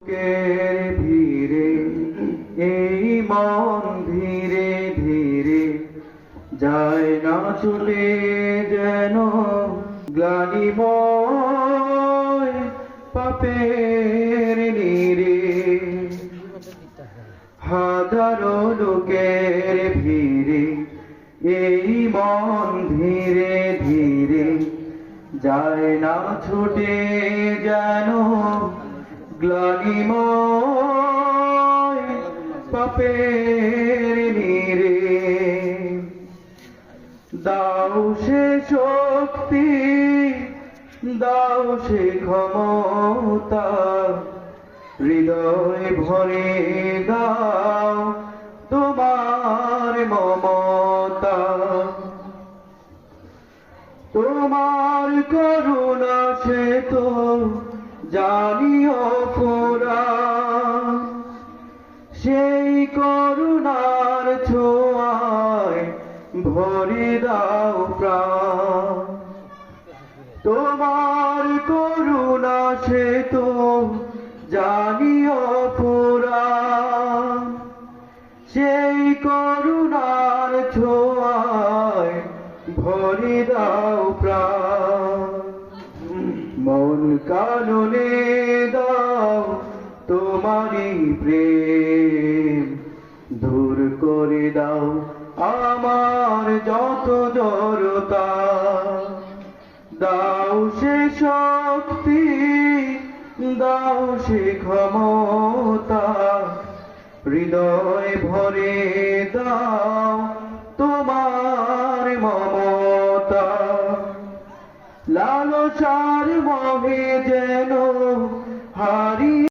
বুকের ভিড়ে এই মন ধীরে ধীরে যায় না চলে যেন গ্লানিময় পাপের নীড়ে। হাজারো লোকের ভিড়ে এই মন ধীরে ধীরে যায় না ছুটে যেন গ্লানিময় পাপের নীড়ে। দাও সে শক্তি, দাও সে ক্ষমতা, হৃদয় ভরে দাও তোমার মমতা। তোমার করুণা সে তো জানিও ফোরা, সেই করুণার ছোঁয়ায় ভরে দাও প্রাণ। তোমার করুণা সে তো জানিও ফোরা, সেই করুণার ছোঁয়ায় ভরে দাও প্রাণ। মন কাননে দাও তোমারই প্রেম, দূর করে দাও আমার যত জড়তা। দাও সে শক্তি, দাও সে ক্ষমতা, হৃদয় ভরে দাও তোমার মমতা। লালসার মোহে যেন হারিয়ে